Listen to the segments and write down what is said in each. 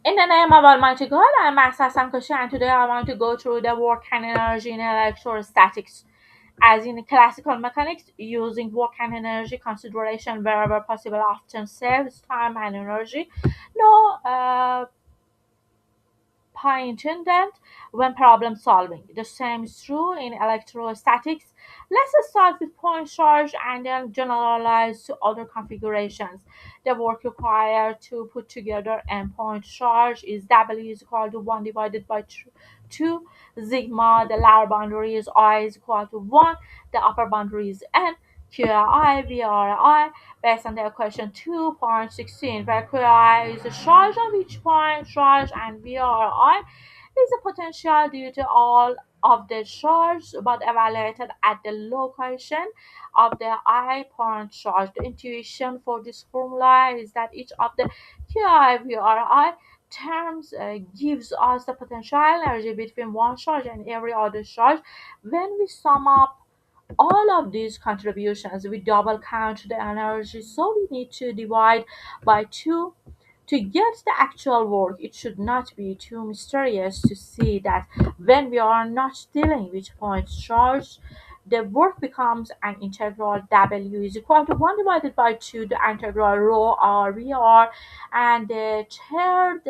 In the name of Almighty God, I'm Master Sankoshi, and today I want to go through the work and energy in electrostatics. As in classical mechanics, using work and energy consideration wherever possible often saves time and energy. No pun intended when problem solving. The same is true in electrostatics. Let's start with point charge and then generalize to other configurations. The work required to put together a point charge is W is equal to 1 divided by 2 sigma. The lower boundary is I is equal to 1. The upper boundary is N. QI, VRI, based on the equation 2.16, where QI is the charge of each point charge and VRI is the potential due to all of the charge but evaluated at the location of the I point charge. The intuition for this formula is that each of the QI, VRI terms gives us the potential energy between one charge and every other charge. When we sum up all of these contributions, we double count the energy, so we need to divide by 2 to get the actual work. It should not be too mysterious to see that when we are not dealing with point charge, the work becomes an integral. W is equal to 1 divided by 2, the integral rho r v r, and the third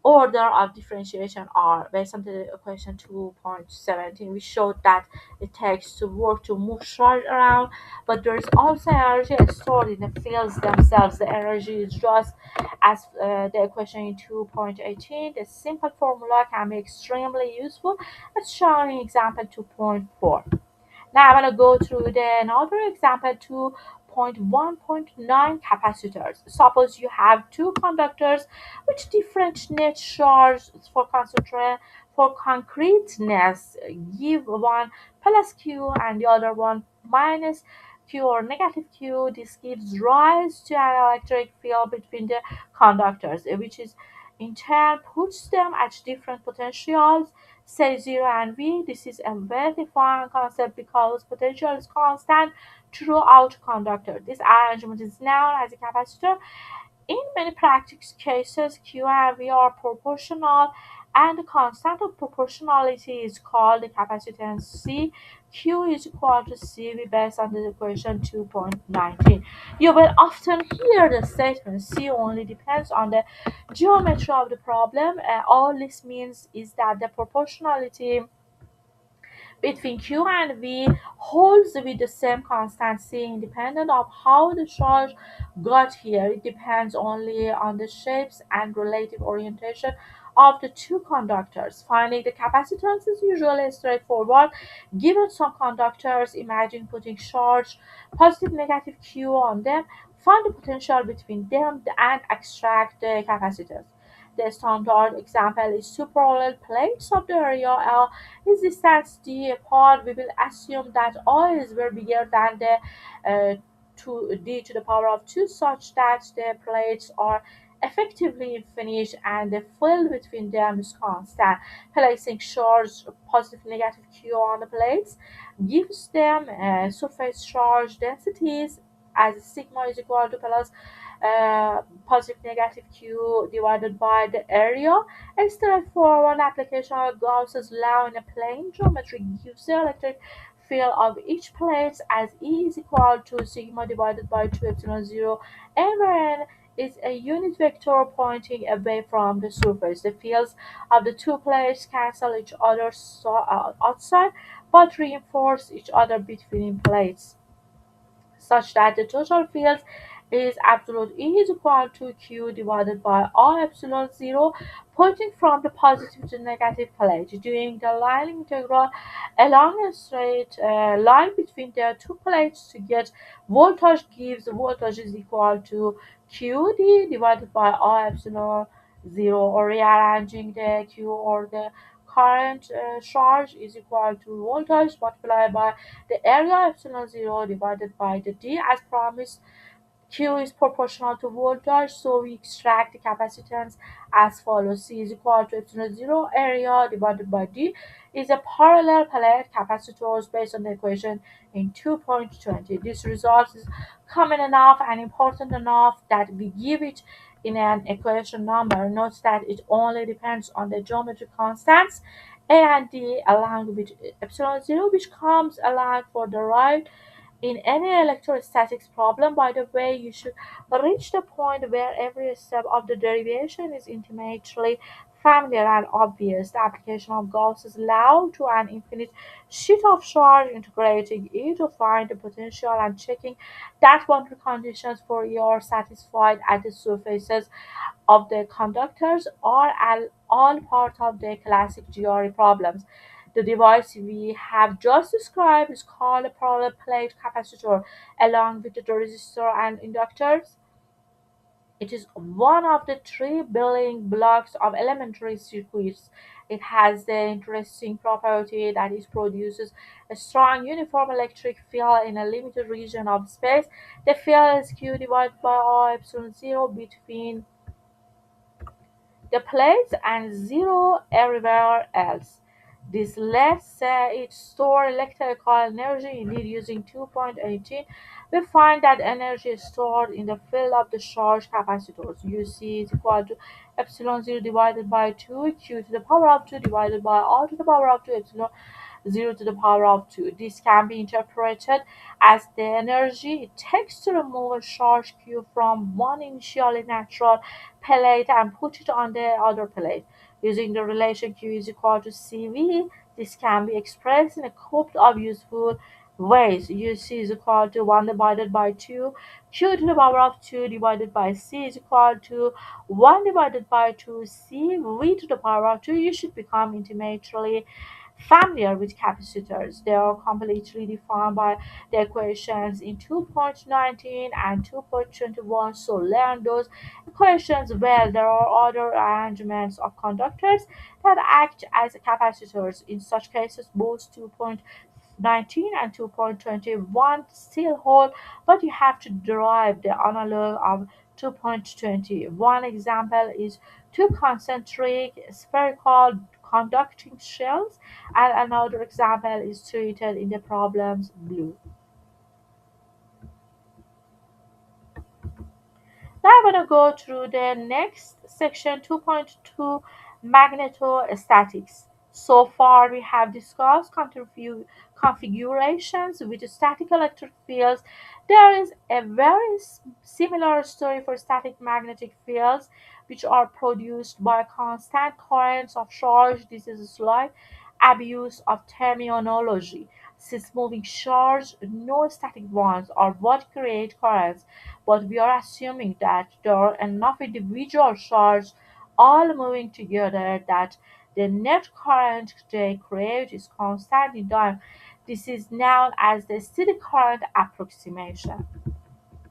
order of differentiation are based on the equation 2.17. We showed that it takes to work to move charge around, but there is also energy stored in the fields themselves. The energy is just as the equation in 2.18. The simple formula can be extremely useful, as shown in example 2.4. Now I'm going to go through another example 2.1.9 capacitors. Suppose you have two conductors with different net charge for concreteness. Give one plus Q and the other one minus Q or negative Q. This gives rise to an electric field between the conductors, which is in turn puts them at different potentials, say 0 and V. This is a well-defined concept because potential is constant throughout conductor. This arrangement is known as a capacitor. In many practical cases, Q and V are proportional, and the constant of proportionality is called the capacitance C. Q is equal to CV based on the equation 2.19. You will often hear the statement C only depends on the geometry of the problem. All this means is that the proportionality between Q and V holds with the same constancy independent of how the charge got here. It depends only on the shapes and relative orientation of the two conductors. Finding the capacitance is usually straightforward. Given some conductors, imagine putting charge positive negative Q on them, find the potential between them and extract the capacitance. The standard example is two parallel plates of the area L is distance d apart. We will assume that I is very bigger than the d to the power of 2, such that the plates are effectively infinite and the field between them is constant. Placing charge positive negative q on the plates gives them surface charge densities as sigma is equal to plus positive negative q divided by the area. A straightforward application of Gauss's law in a plane geometry gives the electric field of each plate as E is equal to sigma divided by 2 epsilon 0, and where n is a unit vector pointing away from the surface. The fields of the two plates cancel each other outside but reinforce each other between plates, such that the total field is absolute E is equal to Q divided by R epsilon 0, pointing from the positive to negative plate. Doing the line integral along a straight line between the two plates to get voltage gives voltage is equal to QD divided by R epsilon 0, or rearranging the Q or the current charge is equal to voltage multiplied by the area epsilon 0 divided by the D. As promised, Q is proportional to voltage, so we extract the capacitance as follows. C is equal to epsilon 0 area divided by D is a parallel plate capacitors based on the equation in 2.20. This result is common enough and important enough that we give it in an equation number. Note that it only depends on the geometric constants a and d along with epsilon 0, which comes along for the right in any electrostatics problem. By the way, you should reach the point where every step of the derivation is intimately familiar and obvious. The application of Gauss's law to an infinite sheet of charge, integrating it to find the potential and checking that boundary conditions for are satisfied at the surfaces of the conductors are all part of the classic GRE problems. The device we have just described is called a parallel plate capacitor, along with the resistor and inductors. It is one of the three building blocks of elementary circuits. It has the interesting property that it produces a strong uniform electric field in a limited region of space. The field is Q divided by R epsilon 0 between the plates and zero everywhere else. This lets it store electrical energy. Indeed, using 2.18, we find that energy is stored in the field of the charged capacitors. UC is equal to epsilon 0 divided by 2, Q to the power of 2 divided by R to the power of 2 epsilon 0 to the power of 2. This can be interpreted as the energy it takes to remove a charge Q from one initially natural plate and put it on the other plate. Using the relation Q is equal to CV, this can be expressed in a couple of useful ways. UC is equal to 1 divided by 2, Q to the power of 2 divided by C is equal to 1 divided by 2 C V to the power of 2. You should become intimately familiar with capacitors. They are completely defined by the equations in 2.19 and 2.21, so learn those equations well. There are other arrangements of conductors that act as capacitors. In such cases, both 2.19 and 2.21 still hold, but you have to derive the analog of 2.20. One example is two concentric spherical conducting shells, and another example is treated in the problems blue. Now I'm going to go through the next section 2.2 magnetostatics. So far we have discussed configurations with static electric fields. There is a very similar story for static magnetic fields, which are produced by constant currents of charge. This is a slight abuse of terminology, since moving charge, no static ones, are what create currents, but we are assuming that there are enough individual charges all moving together that the net current they create is constant in time. This is known as the steady current approximation.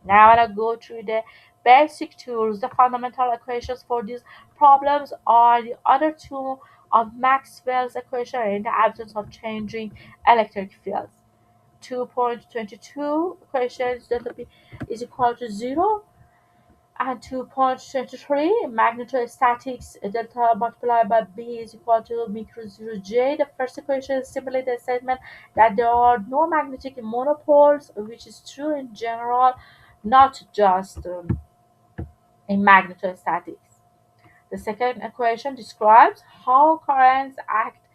Now I'll go through the basic tools. The fundamental equations for these problems are the other two of Maxwell's equation in the absence of changing electric fields. 2.22 equations delta P is equal to 0, and 2.23 magnetostatics delta multiplied by B is equal to micro 0 J. The first equation is simply the statement that there are no magnetic monopoles, which is true in general, not just in magnetostatics. The second equation describes how currents act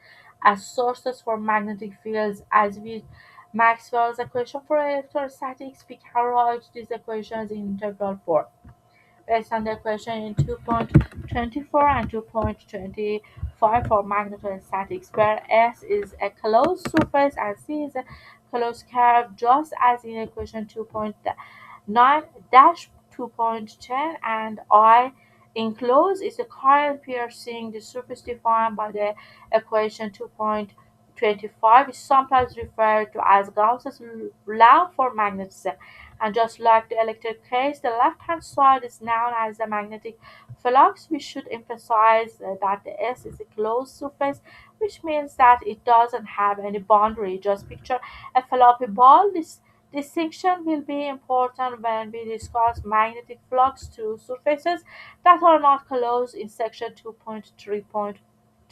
as sources for magnetic fields. As with Maxwell's equation for electrostatics, we can write these equations in integral form based on the equation in 2.24 and 2.25 for magnetostatics, where S is a closed surface and C is a closed curve, just as in equation 2.9 dash 2.10, and I enclosed is the current piercing the surface defined by the equation 2.25 is sometimes referred to as Gauss's law for magnetism. And just like the electric case, the left-hand side is known as the magnetic flux. We should emphasize that the S is a closed surface, which means that it doesn't have any boundary. Just picture a floppy ball. This distinction will be important when we discuss magnetic flux through surfaces that are not closed in section 2.3.2.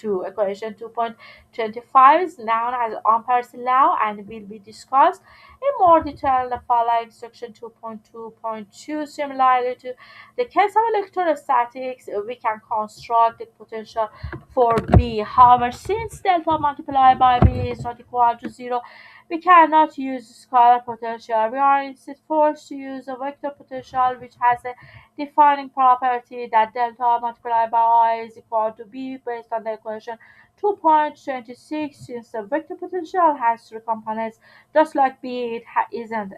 2. Equation 2.25 is known as Ampere's law and will be discussed in more detail in the following section 2.2.2. Similarly to the case of electrostatics, we can construct the potential for B. However, since delta multiplied by B is not equal to 0, we cannot use scalar potential. We are instead forced to use a vector potential which has a defining property that delta multiplied by I is equal to B based on the equation 2.26. Since the vector potential has three components, just like B, it isn't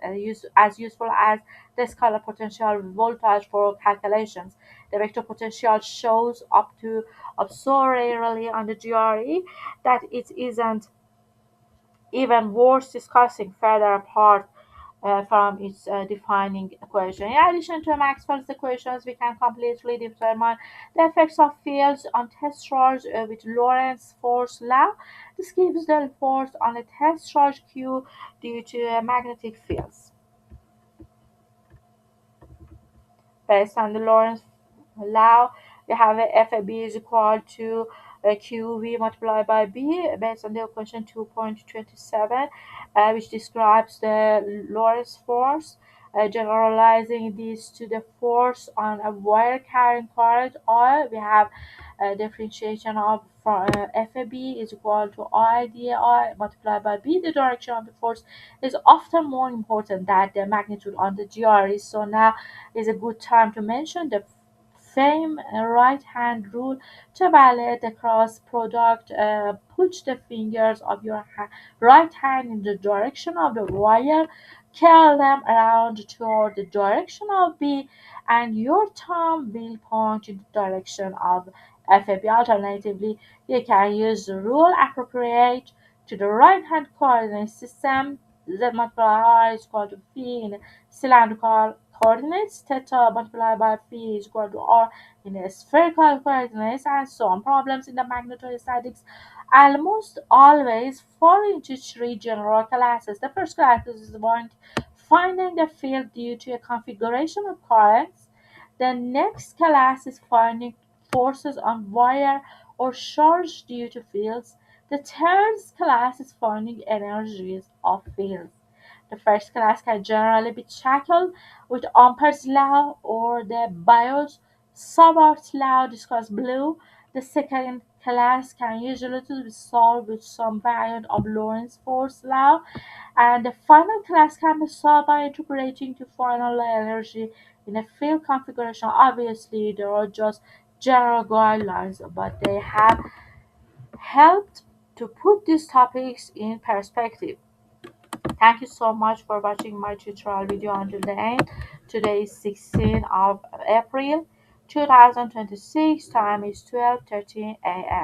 as useful as the scalar potential voltage for calculations. The vector potential shows up so rarely on the GRE that it isn't even worth discussing further apart from its defining equation. In addition to Maxwell's equations, we can completely determine the effects of fields on test charge with Lorentz force law. This gives the force on a test charge Q due to magnetic fields. Based on the Lorentz law, we have a FAB is equal to QV multiplied by B based on the equation 2.27, which describes the Lorentz force. Generalizing this to the force on a wire carrying current, or we have differentiation of FAB is equal to IDI multiplied by B. The direction of the force is often more important than the magnitude on the GRE. So now is a good time to mention the same right-hand rule to evaluate the cross product. Push the fingers of your right hand in the direction of the wire, curl them around toward the direction of B, and your thumb will point in the direction of FAB. Alternatively, you can use the rule appropriate to the right-hand coordinate system. Z multiplied R is equal to P in cylindrical coordinates, theta multiplied by phi is equal to r in spherical coordinates, and so on. Problems in the magnetostatics almost always fall into three general classes. The first class is one finding the field due to a configuration of currents. The next class is finding forces on wire or charge due to fields. The third class is finding energies of fields. The first class can generally be tackled with Ampere's law or the Biot-Savart law discussed below. The second class can usually be solved with some variant of Lorentz force law, and the final class can be solved by integrating to final energy in a field configuration. Obviously, there are just general guidelines, but they have helped to put these topics in perspective. Thank you so much for watching my tutorial video until the end. Today is 16th of April 2026. Time is 12:13 a.m.